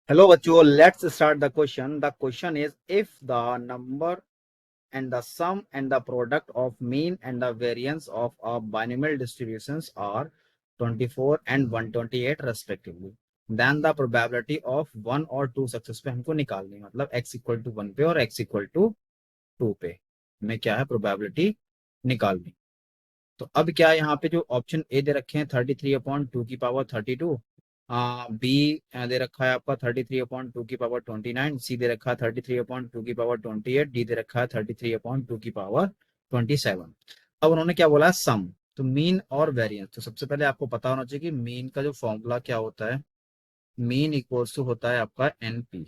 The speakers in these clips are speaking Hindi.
Hello बच्चों, let's start the question. The question is, if the number and the sum and the product of mean and the variance of a binomial distributions are 24 and 128 respectively, then the probability of one or two success पे हमको निकालनी है, मतलब x इक्वल टू 1 पे और x इक्वल टू 2 पे हमें क्या है प्रोबेबिलिटी निकालनी। तो अब क्या है, यहाँ पे जो ऑप्शन ए दे रखे हैं 33/2 की पावर 32, बी दे रखा है आपका 33/2 की पावर 29, सी दे रखा है 33/2 की पावर 28, डी दे रखा है 33/2 की पावर 27। अब उन्होंने क्या बोला है, सम। तो मीन और वेरिएंस, तो सबसे पहले आपको पता होना चाहिए कि मीन का जो फॉर्मूला क्या होता है। मीन इक्वल्स टू होता है आपका एनपी,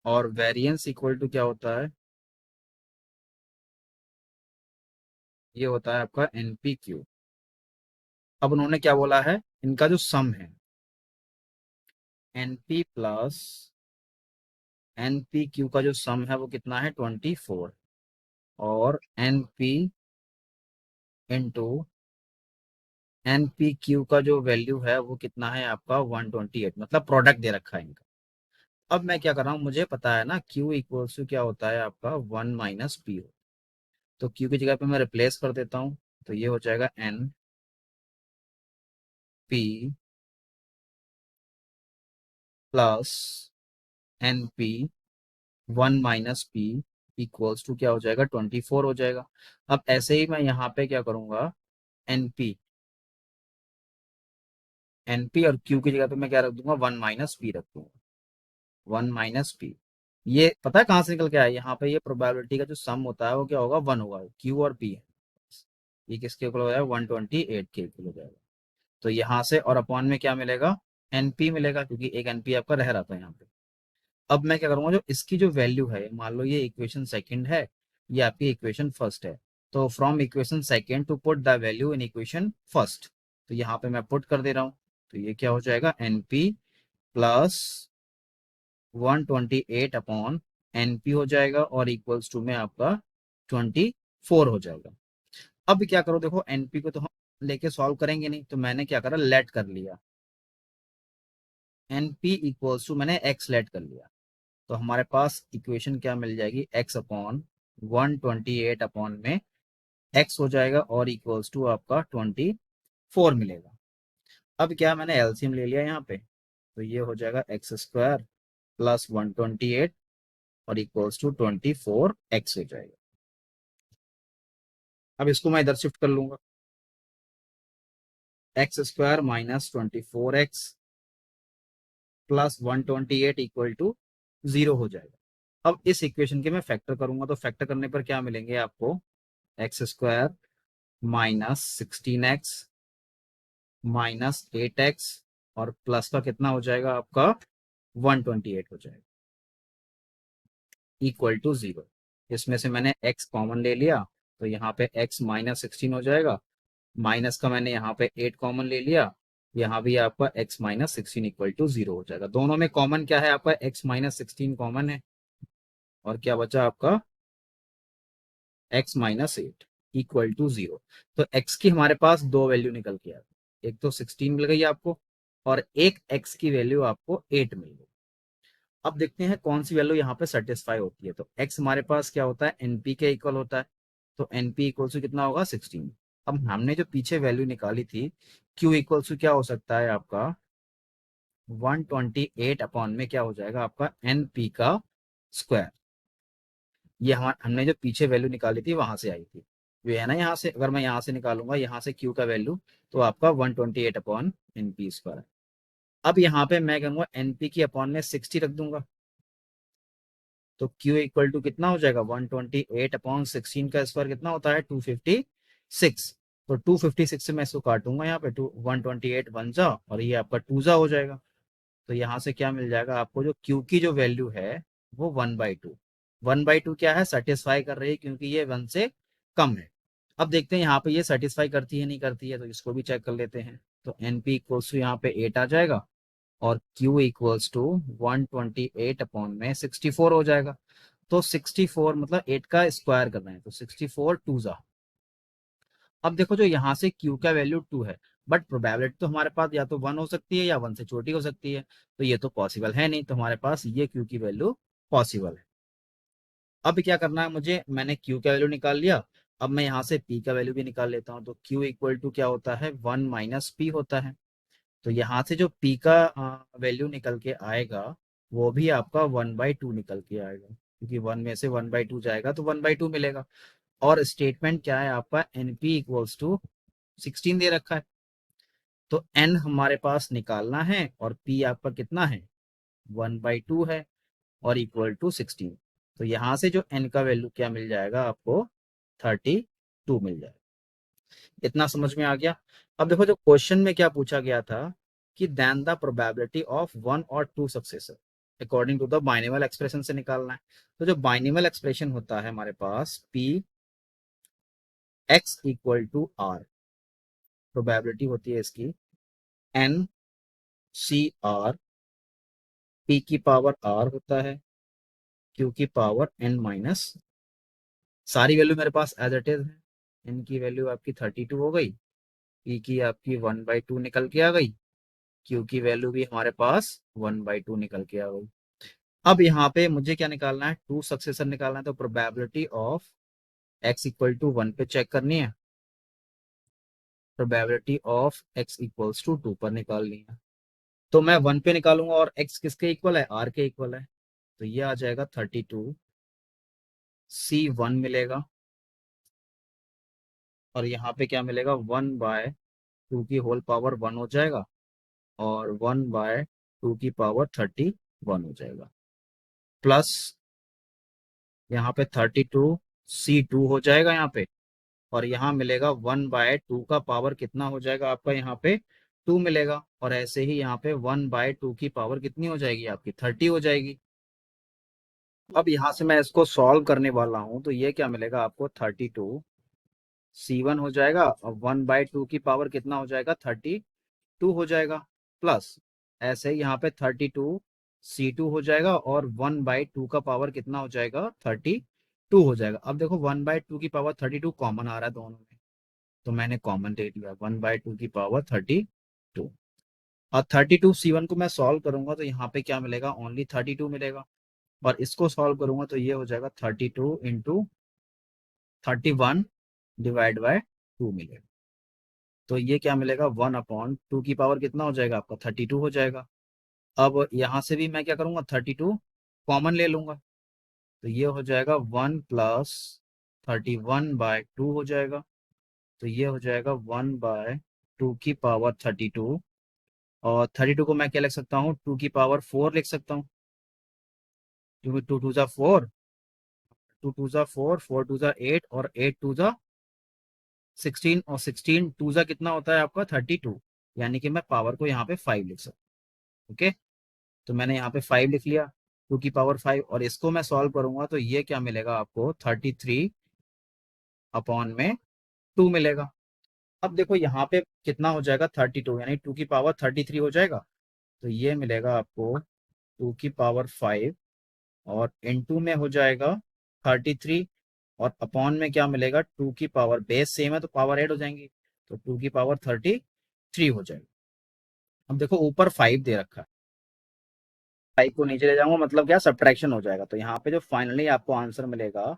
और वेरिएंस इक्वल टू क्या होता है, ये होता है आपका एनपी क्यू। अब उन्होंने क्या बोला है, इनका जो सम है एनपी प्लस एनपी क्यू का जो सम है वो कितना है 24, और एनपी इंटू एनपी क्यू का जो वैल्यू है वो कितना है आपका 128, मतलब प्रोडक्ट दे रखा है इनका। अब मैं क्या कर रहा हूँ, मुझे पता है ना क्यू इक्वल्स टू क्या होता है आपका 1 - पी। तो क्यू की जगह पे मैं रिप्लेस कर देता हूँ, तो ये हो जाएगा n p plus n p 1 - p equals to क्या हो जाएगा 24 हो जाएगा। अब ऐसे ही मैं यहाँ पे क्या करूंगा, एनपी एनपी और क्यू की जगह पे मैं क्या रख दूंगा, 1 - पी रख दूंगा। 1 - पी, ये पता है कहाँ से निकल के आया, यहाँ पे ये प्रोबेबिलिटी का जो सम होता है वो क्या होगा, 1 होगा। क्यू और पी है, ये किसके इक्वल हो जाएगा, 128 के इक्वल हो जाएगा। तो यहाँ से और अपॉन में क्या मिलेगा, एनपी मिलेगा, क्योंकि एक एनपी आपका रह रहा था यहाँ पे। अब मैं क्या करूंगा, जो इसकी जो वैल्यू है, मान लो ये इक्वेशन सेकंड है, ये आपकी इक्वेशन फर्स्ट है। तो from equation second to put the value in equation first, तो यहाँ पे मैं पुट कर दे रहा हूँ। तो ये क्या हो जाएगा, एनपी प्लस 128/एनपी हो जाएगा, और इक्वल्स टू में आपका 24 हो जाएगा। अब क्या करो, देखो एनपी को तो हम लेके सॉल्व करेंगे नहीं, तो मैंने क्या करा, लेट कर लिया। एनपी इक्वल्स टू मैंने एक्स लेट कर लिया, तो हमारे पास इक्वेशन क्या मिल जाएगी, x/128 में x हो जाएगा, और इक्वल्स टू आपका 24 मिलेगा। अब क्या, मैंने एलसीएम ले लिया यहाँ पे, तो ये हो जाएगा x² प्लस 128 और इक्वल्स टू 24x हो जाएगा। अब इसको मैं इधर शिफ्ट कर लूंगा, x² - 24x plus 128 equal to 0 हो जाएगा। अब इस इक्वेशन के मैं फैक्टर करूंगा, तो फैक्टर करने पर क्या मिलेंगे आपको, x² -16x -8x और प्लस का कितना हो जाएगा आपका 128 हो जाएगा, इक्वल टू 0। इसमें से मैंने x कॉमन ले लिया, तो यहाँ पे x -16 हो जाएगा, माइनस का मैंने यहाँ पे 8 कॉमन ले लिया, यहाँ भी आपका x -16 इक्वल टू 0 हो जाएगा। दोनों में कॉमन क्या है आपका, x -16 कॉमन है, और क्या बचा आपका x - 8 इक्वल टू 0। तो x की हमारे पास दो वैल्यू निकल के आ गई, एक तो 16 मिल गई आपको, और एक x की वैल्यू आपको 8 मिल गई। अब देखते हैं कौन सी वैल्यू यहाँ पे सेटिस्फाई होती है। तो x हमारे पास क्या होता है, np के इक्वल होता है, तो np इक्वल टू कितना होगा 16। अब हमने जो पीछे वैल्यू निकाली थी, q इक्वल टू क्या हो सकता है आपका 128 में क्या हो जाएगा आपका np का स्क्वायर। ये हमने जो पीछे वैल्यू निकाली थी वहां से आई थी, ये है ना। यहाँ से अगर मैं यहाँ से निकालूंगा, यहाँ से क्यू का वैल्यू, तो आपका 128/np²। अब यहाँ पे मैं कहूंगा एनपी की अपॉन में 60 रख दूंगा, तो क्यू इक्वल टू कितना हो जाएगा, 128/16 का स्क्वायर कितना होता है 256। तो 256 से मैं इसको काटूंगा, यहाँ पे 128 वन जा, और ये आपका 2 जा हो जाएगा। तो यहाँ से क्या मिल जाएगा आपको, जो क्यू की जो वैल्यू है वो 1/2। 1/2 क्या है, सेटिस्फाई कर रही है, क्योंकि ये 1 से कम है। अब देखते हैं यहाँ पे ये सेटिस्फाई करती है नहीं करती है, तो इसको भी चेक कर लेते हैं। तो एनपी इक्वल्स टू यहाँ पे 8 आ जाएगा, और क्यू इक्वल्स टू 128/में 64 हो जाएगा। तो 64 मतलब 8 का स्क्वायर कर रहे हैं, तो 64 2 जा। अब देखो जो यहाँ से Q का वैल्यू 2 है, बट प्रोबेबिलिटी तो हमारे पास या तो 1 हो सकती है या 1 से छोटी हो सकती है, तो ये तो पॉसिबल है नहीं, तो हमारे पास ये क्यू की वैल्यू पॉसिबल है। अब क्या करना है मुझे, मैंने क्यू का वैल्यू निकाल लिया, अब मैं यहाँ से पी का वैल्यू भी निकाल लेता हूँ। तो क्यू इक्वल टू क्या होता है, 1 माइनस पी होता है। तो यहाँ से जो पी का वैल्यू निकल के आएगा वो भी आपका 1/2 निकल के आएगा, क्योंकि 1 में से 1/2 जाएगा तो 1/2 मिलेगा। और स्टेटमेंट क्या है आपका, एनपी इक्वल्स टू 16 दे रखा है, तो एन हमारे पास निकालना है और पी आपका कितना है, 1/2 है और इक्वल टू 16। तो यहाँ से जो एन का वैल्यू क्या मिल जाएगा आपको, 32 मिल जाएगा। इतना समझ में आ गया। अब देखो जो क्वेश्चन में क्या पूछा गया था कि देन द प्रोबेबिलिटी ऑफ 1 और 2 successor according to the binomial expression से निकालना है। तो जो बाइनोमियल एक्सप्रेशन होता है हमारे पास, P X equal to R, probability होती है इसकी एन सी आर, पी की पावर आर होता है, क्यू की पावर एन माइनस, सारी वैल्यू मेरे पास एज इट इज है। एन की वैल्यू आपकी 32 हो गई, पी की आपकी 1/2 निकल के आ गई, क्यू की वैल्यू भी हमारे पास 1/2 निकल के आ गई। अब यहाँ पे मुझे क्या निकालना है, 2 सक्सेसर निकालना है, तो probability of x equal to 1 पे चेक करनी है, probability of x equals to 2 पर निकालनी है। तो मैं 1 पे निकालूंगा और एक्स किसके इक्वल है, आर के इक्वल है, तो ये आ जाएगा 32 C1 मिलेगा, और यहाँ पे क्या मिलेगा, 1/2 की होल पावर 1 हो जाएगा, और 1/2 की पावर 31 हो जाएगा, प्लस यहाँ पे 32 C2 हो जाएगा यहाँ पे, और यहाँ मिलेगा 1/2 का पावर कितना हो जाएगा आपका, यहाँ पे 2 मिलेगा, और ऐसे ही यहाँ पे 1/2 की पावर कितनी हो जाएगी आपकी, 30 हो जाएगी। अब यहाँ से मैं इसको सॉल्व करने वाला हूँ, तो ये क्या मिलेगा आपको, 32 C1 हो जाएगा, और 1/2 की पावर कितना हो जाएगा, 32 हो जाएगा, प्लस ऐसे ही यहाँ पे 32 C2 हो जाएगा, और 1/2 का पावर कितना हो जाएगा, 32 हो जाएगा। अब देखो 1/2 की पावर 32 कॉमन आ रहा है दोनों में, तो मैंने कॉमन ले लिया, 1/2 की पावर 32, और 32 C1 को मैं सॉल्व करूंगा तो यहाँ पे क्या मिलेगा, ओनली 32 मिलेगा, और इसको सॉल्व करूंगा तो ये हो जाएगा 32 × 31 डिवाइड बाय 2 मिलेगा। तो ये क्या मिलेगा, 1/2 की पावर कितना हो जाएगा आपका, 32 हो जाएगा। अब यहाँ से भी मैं क्या करूंगा, 32 कॉमन ले लूंगा, तो ये हो जाएगा 1 प्लस 31/2 हो जाएगा, तो ये हो जाएगा 1/2 की पावर 32, और 32 को मैं क्या लिख सकता हूँ, 2 की पावर 4 लिख सकता हूँ, क्योंकि 2 2 ज़ा 4, 2 2 ज़ा 4, 4 2 ज़ा 8, और 8 2 ज़ा 16, और 16 2 ज़ा कितना होता है आपका, 32, यानी कि मैं पावर को यहाँ पे 5 लिख सकता हूँ। ओके, तो मैंने यहाँ पे 5 लिख लिया, 2 की पावर 5, और इसको मैं सॉल्व करूंगा तो ये क्या मिलेगा आपको, 33/2 मिलेगा। अब देखो यहाँ पे कितना हो जाएगा, 32, यानी 2 की पावर 33 हो जाएगा, तो ये मिलेगा आपको 2 की पावर 5, और इनटू में हो जाएगा 33, और अपॉन में क्या मिलेगा, 2 की पावर, बेस सेम है तो पावर ऐड हो जाएंगी, तो 2 की पावर 33 हो जाएगा। अब देखो ऊपर 5 दे रखा है, 5 को नीचे ले जाऊंगा मतलब क्या, सब्ट्रैक्शन हो जाएगा, तो यहाँ पे जो फाइनली आपको आंसर मिलेगा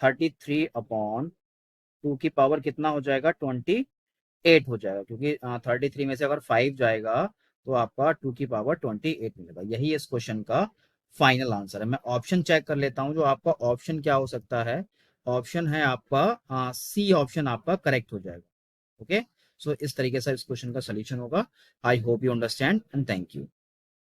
33/2 की पावर कितना हो जाएगा, 28 हो जाएगा, क्योंकि 33 में से अगर 5 जाएगा तो आपका 2 की पावर 28 मिलेगा। यही इस क्वेश्चन का फाइनल आंसर है। मैं ऑप्शन चेक कर लेता हूँ, जो आपका ऑप्शन क्या हो सकता है, ऑप्शन है आपका सी ऑप्शन आपका करेक्ट हो जाएगा। ओके, सो इस तरीके से इस क्वेश्चन का सोल्यूशन होगा। I hope you understand and thank you.